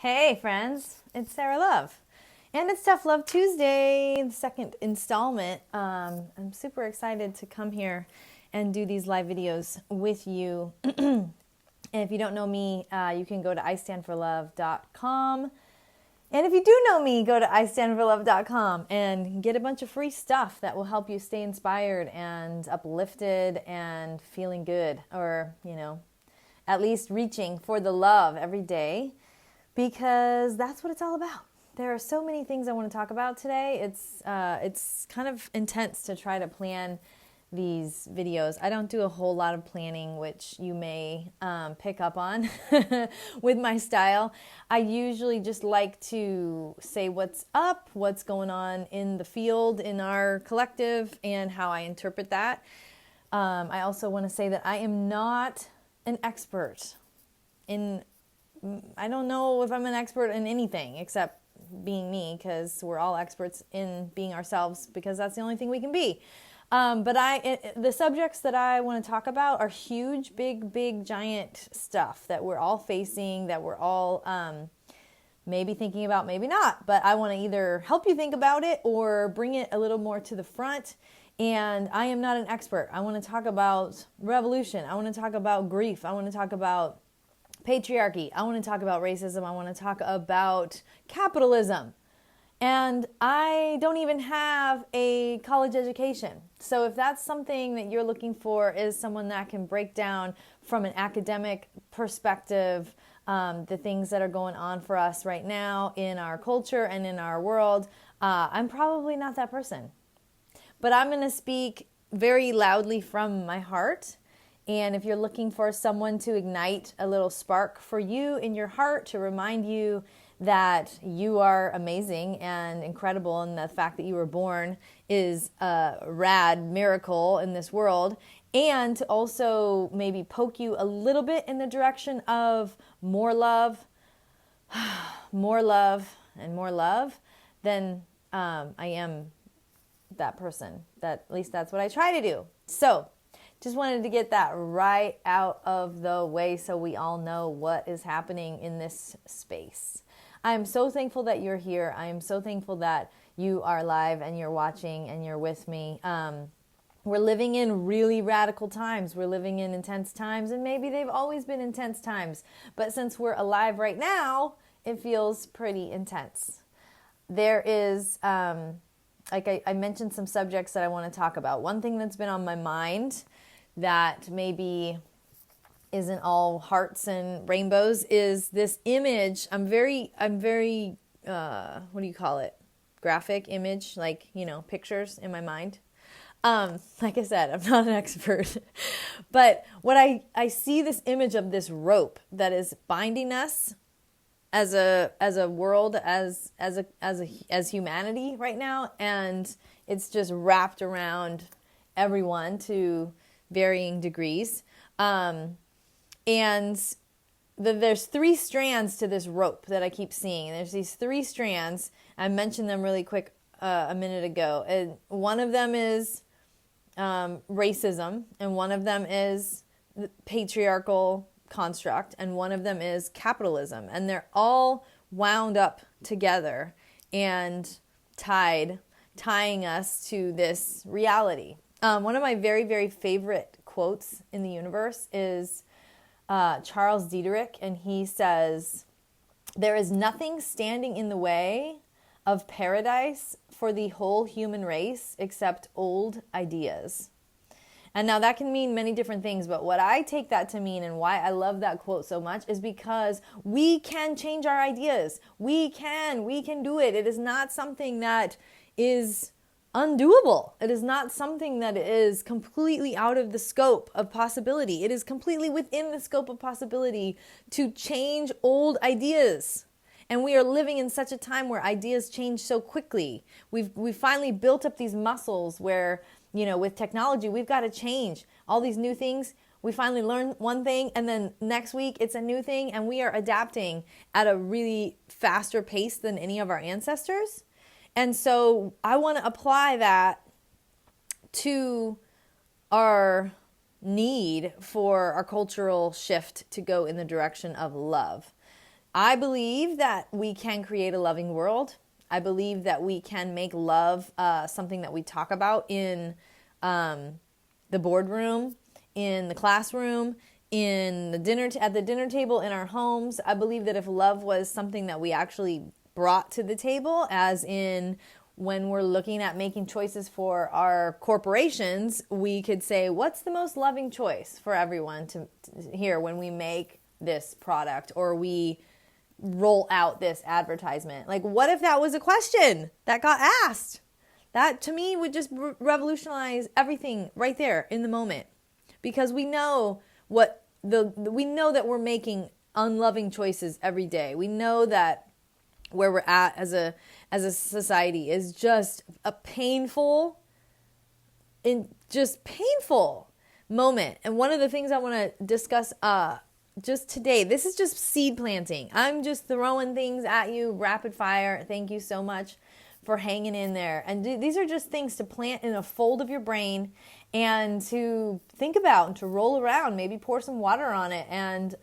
Hey friends, it's Sarah Love. And it's Tough Love Tuesday, the second installment. I'm super excited to come here and do these live videos with you. And if you don't know me, you can go to istandforlove.com. And if you do know me, go to istandforlove.com and get a bunch of free stuff that will help you stay inspired and uplifted and feeling good, or, at least reaching for the love every day, because that's what it's all about. There are so many things I want to talk about today. It's kind of intense to try to plan these videos. I don't do a whole lot of planning, which you may pick up on with my style. I usually just like to say what's up, what's going on in the field, in our collective, and how I interpret that. I also want to say that I am not an expert in, I don't know if I'm an expert in anything except being me, because we're all experts in being ourselves, because that's the only thing we can be. But the subjects that I want to talk about are huge, big, giant stuff that we're all facing, that we're all maybe thinking about, maybe not. But I want to either help you think about it or bring it a little more to the front. And I am not an expert. I want to talk about revolution. I want to talk about grief. I want to talk about patriarchy. I want to talk about racism. I want to talk about capitalism. And I don't even have a college education. So if that's something that you're looking for, is someone that can break down from an academic perspective the things that are going on for us right now in our culture and in our world, I'm probably not that person. But I'm going to speak very loudly from my heart. And if you're looking for someone to ignite a little spark for you in your heart, to remind you that you are amazing and incredible, and the fact that you were born is a rad miracle in this world, and to also maybe poke you a little bit in the direction of more love, more love, and more love, then I am that person. At least that's what I try to do. So just wanted to get that right out of the way so we all know what is happening in this space. I am so thankful that you're here. I am so thankful that you are live and you're watching and you're with me. We're living in really radical times. We're living in intense times, and maybe they've always been intense times. But since we're alive right now, it feels pretty intense. There is, like I mentioned, some subjects that I want to talk about. One thing that's been on my mind that maybe isn't all hearts and rainbows is this image. I'm very what do you call it? Graphic image, like, pictures in my mind. Like I said, I'm not an expert, but what I see this image of this rope that is binding us as a world, as humanity right now, and it's just wrapped around everyone to varying degrees. And there's three strands to this rope that I keep seeing. There's these three strands. I mentioned them really quick a minute ago. And one of them is racism, and one of them is the patriarchal construct, and one of them is capitalism. And they're all wound up together and tying us to this reality. One of my very, very favorite quotes in the universe is Charles Diederich, and he says, "There is nothing standing in the way of paradise for the whole human race except old ideas." And now that can mean many different things, but what I take that to mean, and why I love that quote so much, is because we can change our ideas. We can do it. It is not something that is undoable. It is not something that is completely out of the scope of possibility. It is completely within the scope of possibility to change old ideas. And we are living in such a time where ideas change so quickly. We've finally built up these muscles where, with technology, we've got to change all these new things. We finally learn one thing, and then next week it's a new thing, and we are adapting at a really faster pace than any of our ancestors. And so I want to apply that to our need for our cultural shift to go in the direction of love. I believe that we can create a loving world. I believe that we can make love something that we talk about in the boardroom, in the classroom, in the at the dinner table, in our homes. I believe that if love was something that we actually brought to the table, as in when we're looking at making choices for our corporations, we could say, what's the most loving choice for everyone to hear when we make this product or we roll out this advertisement? Like, what if that was a question that got asked? That to me would just revolutionize everything right there in the moment, because we know we know that we're making unloving choices every day. We know that where we're at as a society is just a painful moment. And one of the things I want to discuss just today, this is just seed planting. I'm just throwing things at you rapid fire. Thank you so much for hanging in there. And these are just things to plant in a fold of your brain and to think about and to roll around, maybe pour some water on it and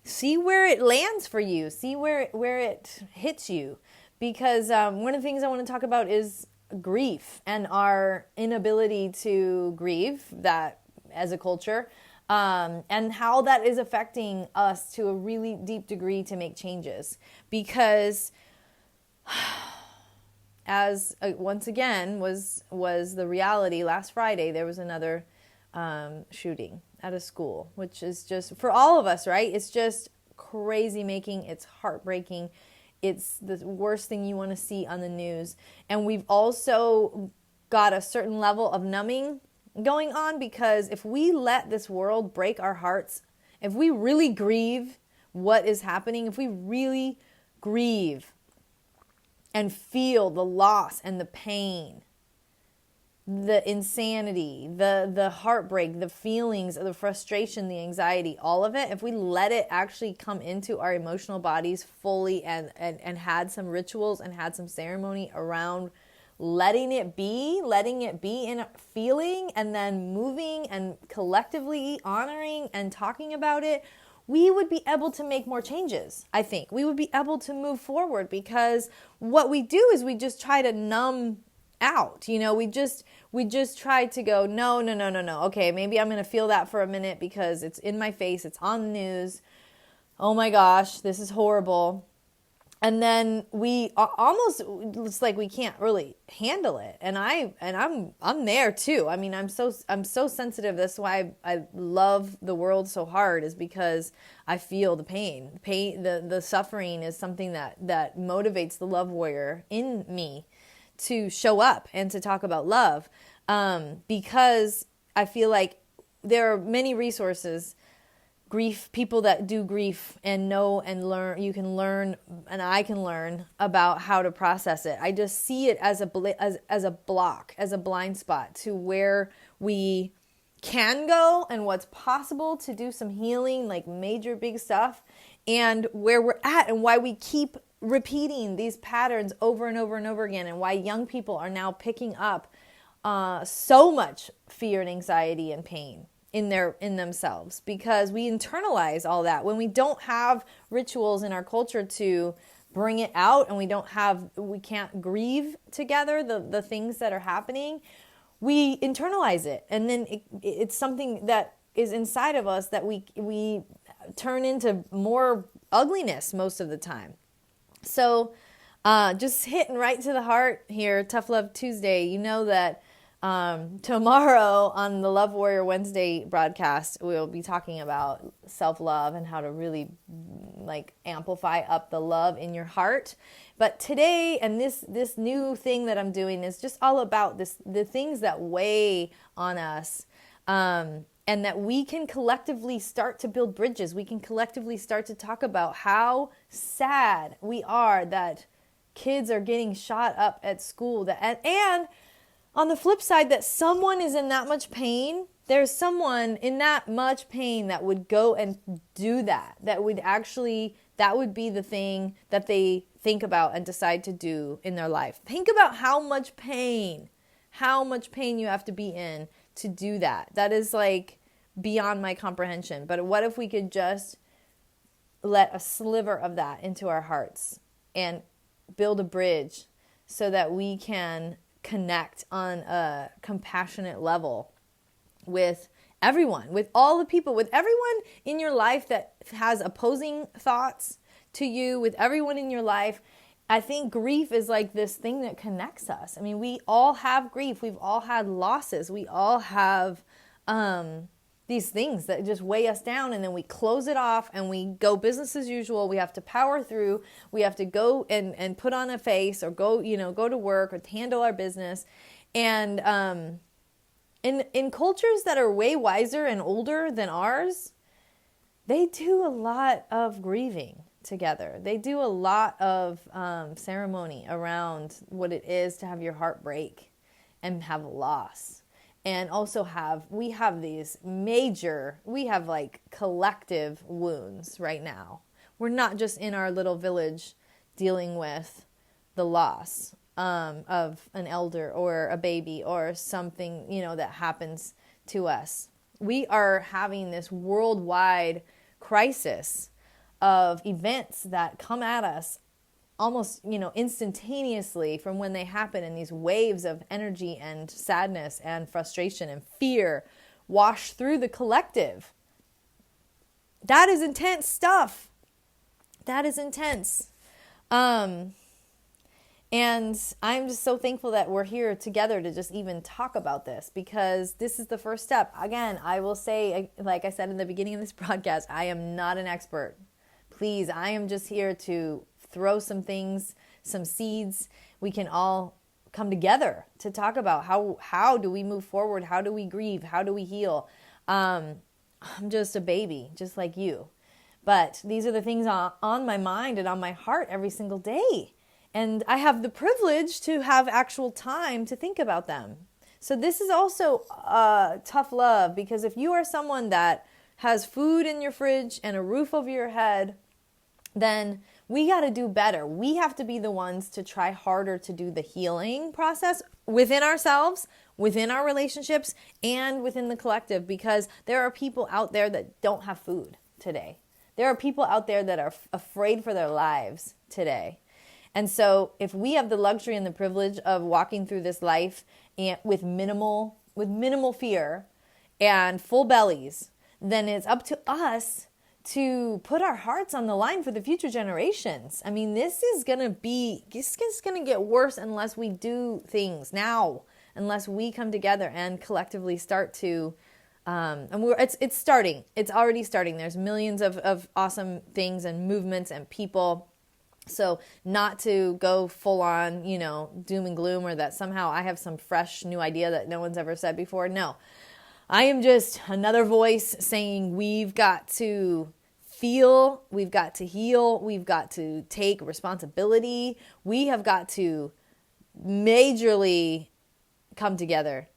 see where it lands for you, see where it hits you. Because one of the things I want to talk about is grief and our inability to grieve that as a culture, and how that is affecting us to a really deep degree to make changes. Because as once again was the reality last Friday, there was another shooting at a school, which is just, for all of us, right? It's just crazy making. It's heartbreaking. It's the worst thing you want to see on the news. And we've also got a certain level of numbing going on, because if we let this world break our hearts, if we really grieve what is happening, if we really grieve and feel the loss and the pain, the insanity, the heartbreak, the feelings of the frustration, the anxiety, all of it, if we let it actually come into our emotional bodies fully and had some rituals and had some ceremony around letting it be in feeling and then moving and collectively honoring and talking about it, we would be able to make more changes. I think we would be able to move forward, because what we do is we just try to numb out. You know, we just try to go, no. Okay, maybe I'm going to feel that for a minute because it's in my face. It's on the news. Oh my gosh, this is horrible. And then we almost, it's like we can't really handle it. And I'm there too. I mean, I'm so sensitive. That's why I love the world so hard, is because I feel the pain. The suffering is something that motivates the love warrior in me to show up and to talk about love. Because I feel like there are many resources, people that do grief and know and learn, you can learn, and I can learn about how to process it. I just see it as a block, as a blind spot to where we can go and what's possible to do some healing, like major big stuff, and where we're at and why we keep repeating these patterns over and over and over again, and why young people are now picking up so much fear and anxiety and pain in themselves, because we internalize all that when we don't have rituals in our culture to bring it out, and we can't grieve together the things that are happening. We internalize it, and then it's something that is inside of us that we turn into more ugliness most of the time. So just hitting right to the heart here, Tough Love Tuesday. You know that tomorrow on the Love Warrior Wednesday broadcast, we'll be talking about self-love and how to really amplify up the love in your heart. But today, and this new thing that I'm doing is just all about the things that weigh on us, and that we can collectively start to build bridges. We can collectively start to talk about how sad we are that kids are getting shot up at school, and on the flip side, that someone is in that much pain. There's someone in that much pain that would go and do that. That would be the thing that they think about and decide to do in their life. Think about how much pain you have to be in to do that. That is beyond my comprehension. But what if we could just let a sliver of that into our hearts and build a bridge so that we can connect on a compassionate level with everyone, with all the people, with everyone in your life that has opposing thoughts to you, with everyone in your life. I think grief is like this thing that connects us. I mean, we all have grief. We've all had losses. We all have these things that just weigh us down, and then we close it off and we go business as usual. We have to power through. We have to go and put on a face, or go to work, or handle our business. And in cultures that are way wiser and older than ours, they do a lot of grieving together. They do a lot of ceremony around what it is to have your heart break and have a loss. And also we have like collective wounds right now. We're not just in our little village dealing with the loss of an elder or a baby or something, that happens to us. We are having this worldwide crisis of events that come at us almost, instantaneously from when they happen, in these waves of energy and sadness and frustration and fear wash through the collective. That is intense stuff. That is intense. And I'm just so thankful that we're here together to just even talk about this, because this is the first step. Again, I will say, like I said in the beginning of this broadcast, I am not an expert. Please, I am just here to throw some things, some seeds. We can all come together to talk about how do we move forward? How do we grieve? How do we heal? I'm just a baby, just like you. But these are the things on my mind and on my heart every single day. And I have the privilege to have actual time to think about them. So this is also tough love, because if you are someone that has food in your fridge and a roof over your head, then we got to do better. We have to be the ones to try harder to do the healing process within ourselves, within our relationships, and within the collective, because there are people out there that don't have food today. There are people out there that are afraid for their lives today. And so if we have the luxury and the privilege of walking through this life with minimal fear and full bellies, then it's up to us to put our hearts on the line for the future generations. I mean, this is going to get worse unless we do things now, unless we come together and collectively start to, it's starting. It's already starting. There's millions of awesome things and movements and people. So not to go full on, doom and gloom, or that somehow I have some fresh new idea that no one's ever said before. No, I am just another voice saying we've got to feel, we've got to heal, we've got to take responsibility. We have got to majorly come together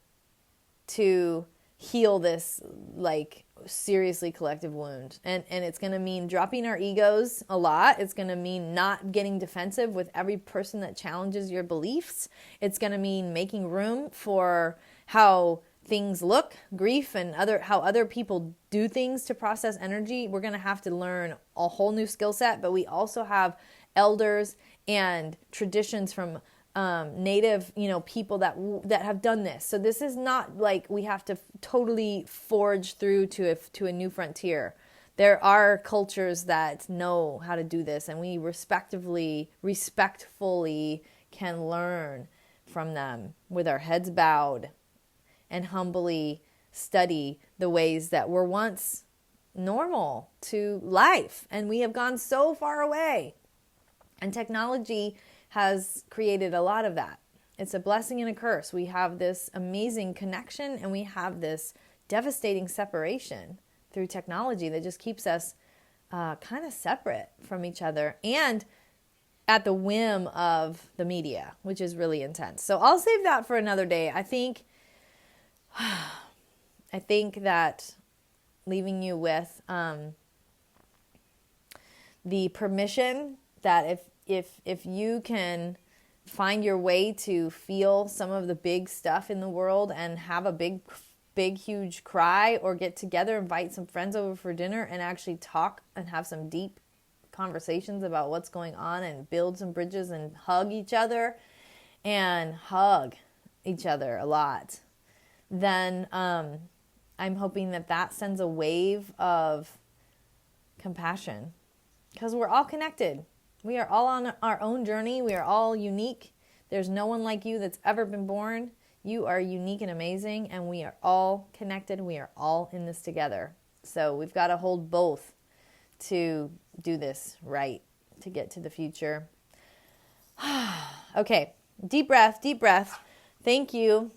to heal this, like, seriously collective wound. And it's going to mean dropping our egos a lot. It's going to mean not getting defensive with every person that challenges your beliefs. It's going to mean making room for how things look, grief, and how other people do things to process energy. We're going to have to learn a whole new skill set, but we also have elders and traditions from native, people that have done this. So this is not like we have to totally forge through to a new frontier. There are cultures that know how to do this, and we respectfully can learn from them with our heads bowed and humbly study the ways that were once normal to life. And we have gone so far away. And technology has created a lot of that. It's a blessing and a curse. We have this amazing connection, and we have this devastating separation through technology that just keeps us kind of separate from each other and at the whim of the media, which is really intense. So I'll save that for another day. I think that leaving you with the permission that if you can find your way to feel some of the big stuff in the world and have a big, huge cry, or get together, invite some friends over for dinner and actually talk and have some deep conversations about what's going on and build some bridges and hug each other and hug each other a lot, then I'm hoping that that sends a wave of compassion, because we're all connected. We are all on our own journey. We are all unique. There's no one like you that's ever been born. You are unique and amazing, and we are all connected. We are all in this together. So we've got to hold both to do this right, to get to the future. Okay, deep breath, deep breath. Thank you.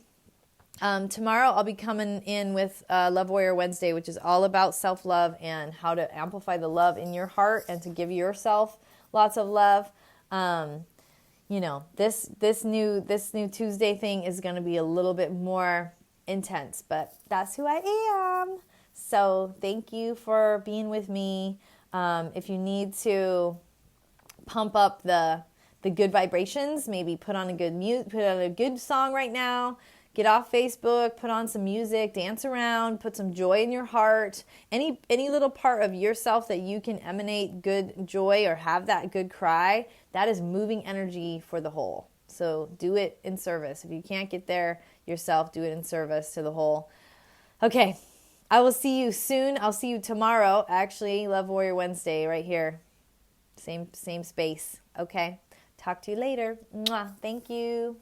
Tomorrow I'll be coming in with Love Warrior Wednesday, which is all about self-love and how to amplify the love in your heart and to give yourself lots of love. You know, this new Tuesday thing is going to be a little bit more intense, but that's who I am. So thank you for being with me. If you need to pump up the good vibrations, maybe put on a good song right now. Get off Facebook, put on some music, dance around, put some joy in your heart. Any little part of yourself that you can emanate good joy or have that good cry, that is moving energy for the whole. So do it in service. If you can't get there yourself, do it in service to the whole. Okay, I will see you soon. I'll see you tomorrow, actually. Love Warrior Wednesday right here. Same space. Okay, talk to you later. Mwah. Thank you.